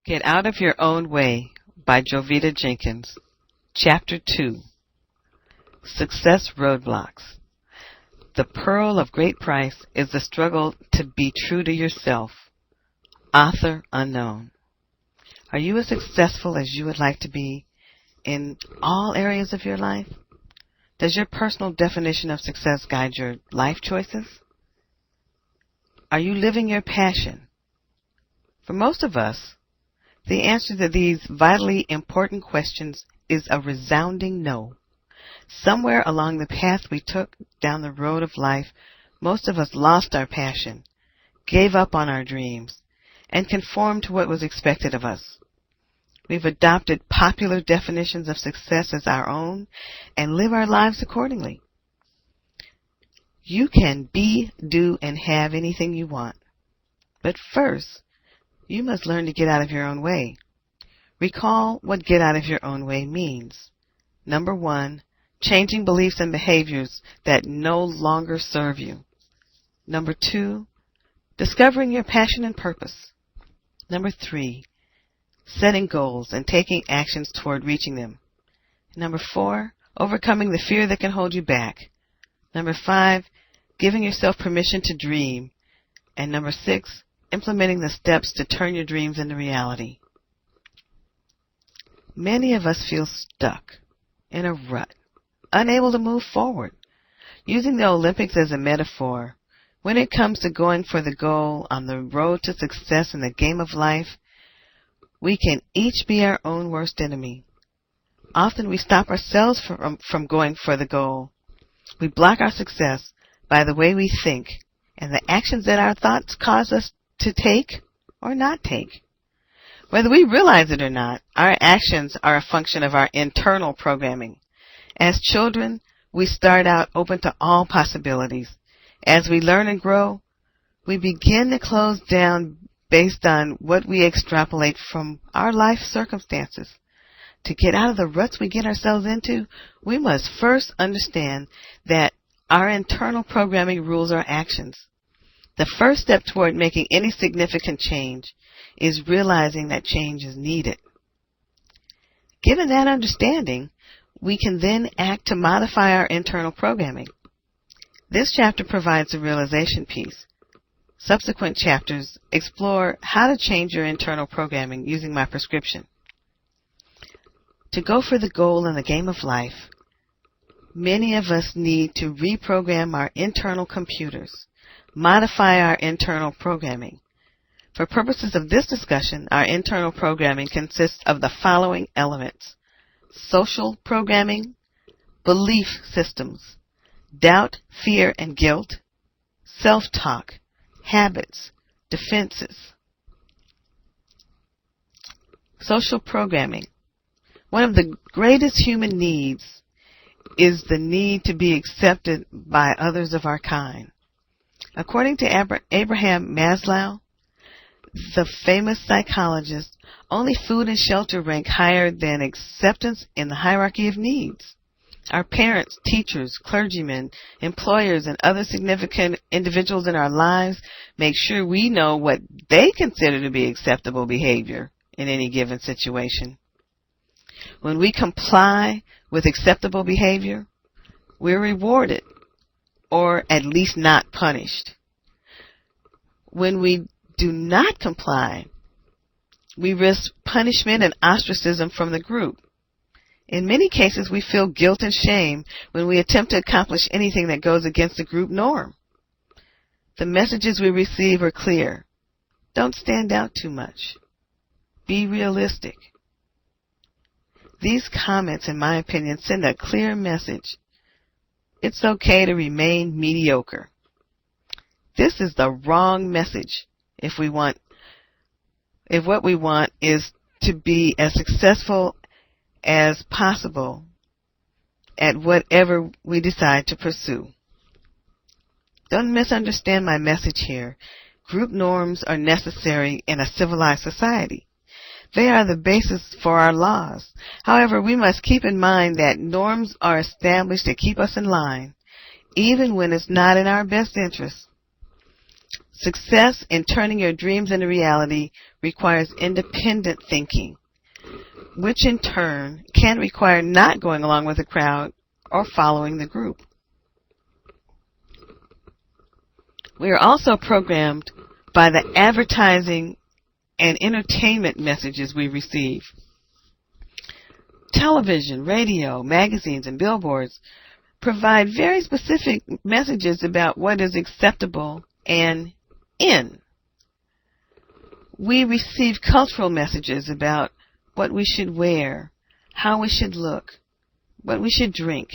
Get Out of Your Own Way by Jovita Jenkins. Chapter 2. Success Roadblocks. The pearl of great price is the struggle to be true to yourself. Author unknown. Are you as successful as you would like to be in all areas of your life? Does your personal definition of success guide your life choices? Are you living your passion? For most of us, the answer to these vitally important questions is a resounding no. Somewhere along the path we took down the road of life, most of us lost our passion, gave up on our dreams, and conformed to what was expected of us. We've adopted popular definitions of success as our own and live our lives accordingly. You can be, do, and have anything you want. But first, you must learn to get out of your own way. Recall what get out of your own way means. Number 1, changing beliefs and behaviors that no longer serve you. Number 2, discovering your passion and purpose. Number 3, setting goals and taking actions toward reaching them. Number 4, overcoming the fear that can hold you back. Number 5, giving yourself permission to dream. And number 6, implementing the steps to turn your dreams into reality. Many of us feel stuck in a rut, unable to move forward. Using the Olympics as a metaphor, when it comes to going for the goal on the road to success in the game of life, we can each be our own worst enemy. Often we stop ourselves from going for the goal. We block our success by the way we think and the actions that our thoughts cause us to take or not take. Whether we realize it or not, our actions are a function of our internal programming. As children, we start out open to all possibilities. As we learn and grow, we begin to close down based on what we extrapolate from our life circumstances. To get out of the ruts we get ourselves into, we must first understand that our internal programming rules our actions. The first step toward making any significant change is realizing that change is needed. Given that understanding, we can then act to modify our internal programming. This chapter provides a realization piece. Subsequent chapters explore how to change your internal programming using my prescription. To go for the goal in the game of life, many of us need to reprogram our internal computers, modify our internal programming. For purposes of this discussion, our internal programming consists of the following elements: social programming, belief systems, doubt, fear, and guilt, self-talk, habits, defenses. Social programming. One of the greatest human needs is the need to be accepted by others of our kind. According to Abraham Maslow, the famous psychologist, only food and shelter rank higher than acceptance in the hierarchy of needs. Our parents, teachers, clergymen, employers, and other significant individuals in our lives make sure we know what they consider to be acceptable behavior in any given situation. When we comply with acceptable behavior, we're rewarded, or at least not punished. When we do not comply, we risk punishment and ostracism from the group. In many cases, we feel guilt and shame when we attempt to accomplish anything that goes against the group norm. The messages we receive are clear. Don't stand out too much. Be realistic. These comments, in my opinion, send a clear message. It's okay to remain mediocre. This is the wrong message if what we want is to be as successful as possible at whatever we decide to pursue. Don't misunderstand my message here. Group norms are necessary in a civilized society. They are the basis for our laws. However, we must keep in mind that norms are established to keep us in line, even when it's not in our best interest. Success in turning your dreams into reality requires independent thinking, which in turn can require not going along with the crowd or following the group. We are also programmed by the advertising and entertainment messages we receive. Television, radio, magazines, and billboards provide very specific messages about what is acceptable and in. We receive cultural messages about what we should wear, how we should look, what we should drink,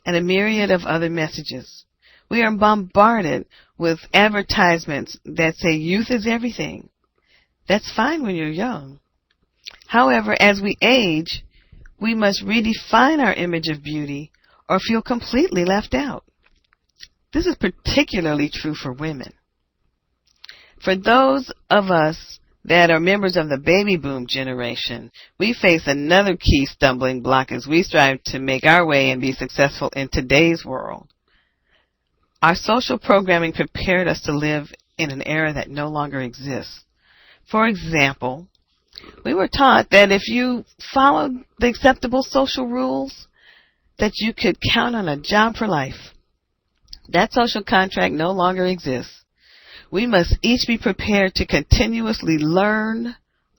and a myriad of other messages. We are bombarded with advertisements that say youth is everything. That's fine when you're young. However, as we age, we must redefine our image of beauty or feel completely left out. This is particularly true for women. For those of us that are members of the baby boom generation, we face another key stumbling block as we strive to make our way and be successful in today's world. Our social programming prepared us to live in an era that no longer exists. For example, we were taught that if you followed the acceptable social rules, that you could count on a job for life. That social contract no longer exists. We must each be prepared to continuously learn,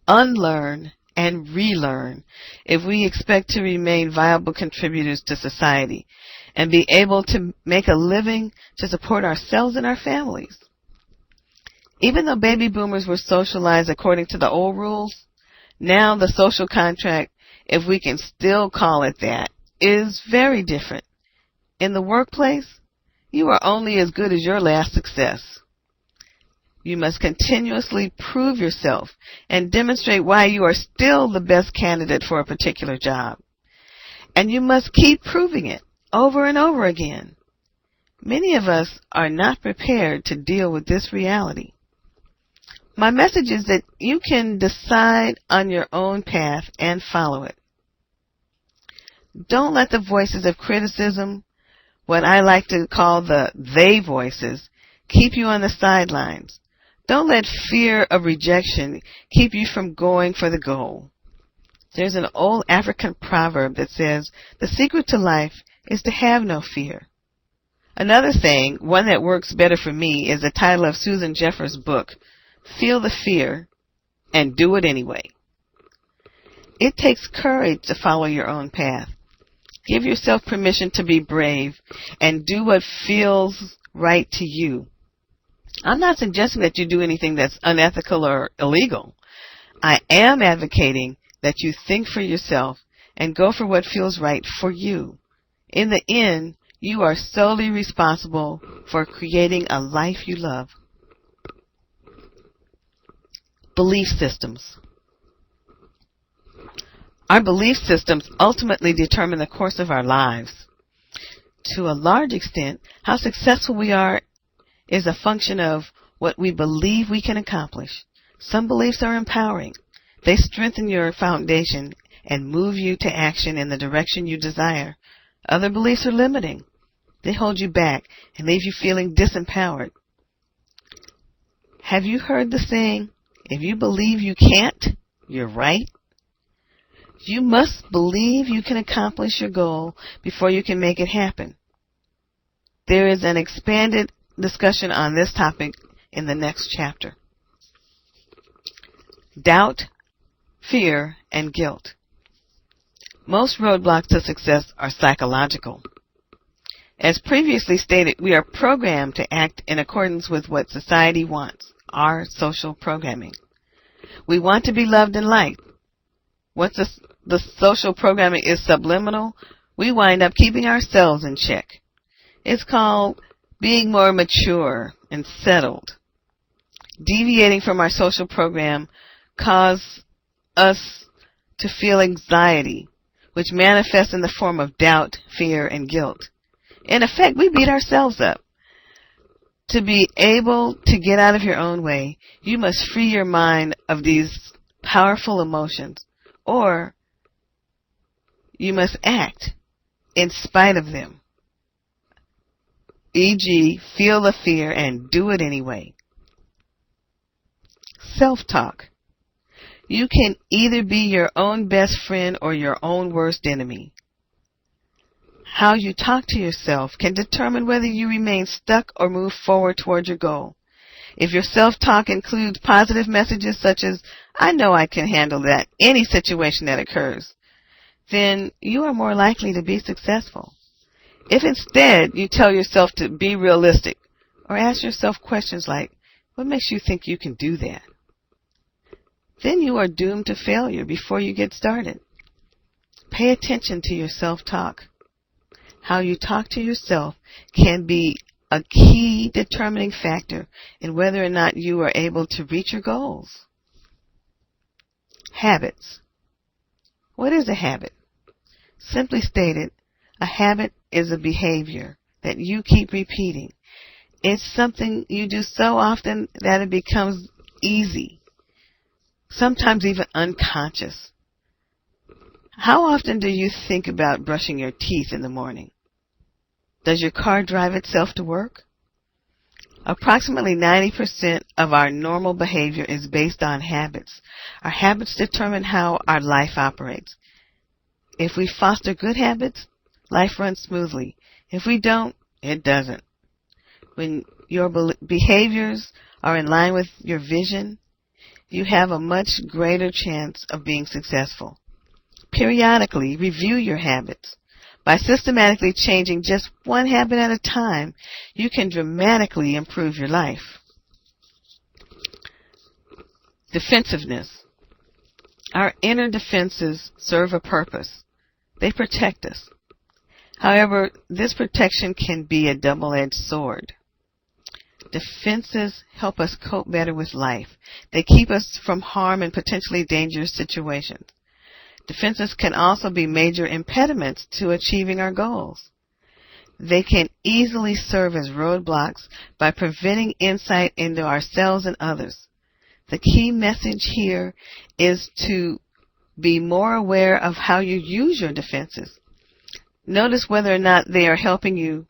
unlearn, and relearn if we expect to remain viable contributors to society and be able to make a living to support ourselves and our families. Even though baby boomers were socialized according to the old rules, now the social contract, if we can still call it that, is very different. In the workplace, you are only as good as your last success. You must continuously prove yourself and demonstrate why you are still the best candidate for a particular job. And you must keep proving it over and over again. Many of us are not prepared to deal with this reality. My message is that you can decide on your own path and follow it. Don't let the voices of criticism, what I like to call the they voices, keep you on the sidelines. Don't let fear of rejection keep you from going for the goal. There's an old African proverb that says, the secret to life is to have no fear. Another saying, one that works better for me, is the title of Susan Jeffers' book, Feel the Fear and Do It Anyway. It takes courage to follow your own path. Give yourself permission to be brave and do what feels right to you. I'm not suggesting that you do anything that's unethical or illegal. I am advocating that you think for yourself and go for what feels right for you. In the end, you are solely responsible for creating a life you love. Belief systems. Our belief systems ultimately determine the course of our lives. To a large extent, how successful we are is a function of what we believe we can accomplish. Some beliefs are empowering. They strengthen your foundation and move you to action in the direction you desire. Other beliefs are limiting. They hold you back and leave you feeling disempowered. Have you heard the saying, if you believe you can't, you're right? You must believe you can accomplish your goal before you can make it happen. There is an expanded discussion on this topic in the next chapter. Doubt, fear, and guilt. Most roadblocks to success are psychological. As previously stated, we are programmed to act in accordance with what society wants, our social programming. We want to be loved and liked. Once the social programming is subliminal, we wind up keeping ourselves in check. It's called being more mature and settled. Deviating from our social program causes us to feel anxiety, which manifests in the form of doubt, fear, and guilt. In effect, we beat ourselves up. To be able to get out of your own way, you must free your mind of these powerful emotions, or you must act in spite of them. E.g., feel the fear and do it anyway. Self-talk. You can either be your own best friend or your own worst enemy. How you talk to yourself can determine whether you remain stuck or move forward toward your goal. If your self-talk includes positive messages such as, "I know I can handle that, any situation that occurs," then you are more likely to be successful. If instead you tell yourself to be realistic, or ask yourself questions like, "What makes you think you can do that?" then you are doomed to failure before you get started. Pay attention to your self-talk. How you talk to yourself can be a key determining factor in whether or not you are able to reach your goals. Habits. What is a habit? Simply stated, a habit is a behavior that you keep repeating. It's something you do so often that it becomes easy, sometimes even unconscious. How often do you think about brushing your teeth in the morning? Does your car drive itself to work? Approximately 90% of our normal behavior is based on habits. Our habits determine how our life operates. If we foster good habits, life runs smoothly. If we don't, it doesn't. When your behaviors are in line with your vision, you have a much greater chance of being successful. Periodically review your habits. By systematically changing just one habit at a time, you can dramatically improve your life. Defensiveness. Our inner defenses serve a purpose. They protect us. However, this protection can be a double-edged sword. Defenses help us cope better with life. They keep us from harm and potentially dangerous situations. Defenses can also be major impediments to achieving our goals. They can easily serve as roadblocks by preventing insight into ourselves and others. The key message here is to be more aware of how you use your defenses. Notice whether or not they are helping you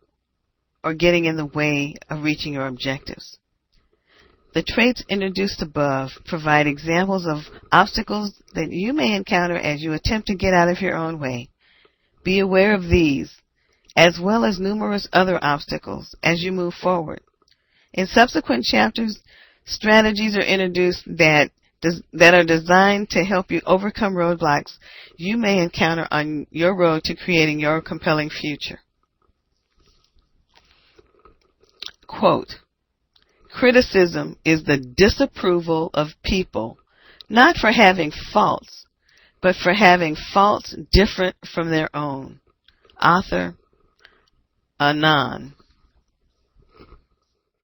or getting in the way of reaching your objectives. The traits introduced above provide examples of obstacles that you may encounter as you attempt to get out of your own way. Be aware of these, as well as numerous other obstacles as you move forward. In subsequent chapters, strategies are introduced that are designed to help you overcome roadblocks you may encounter on your road to creating your compelling future. Quote, "Criticism is the disapproval of people, not for having faults, but for having faults different from their own." Author Anon.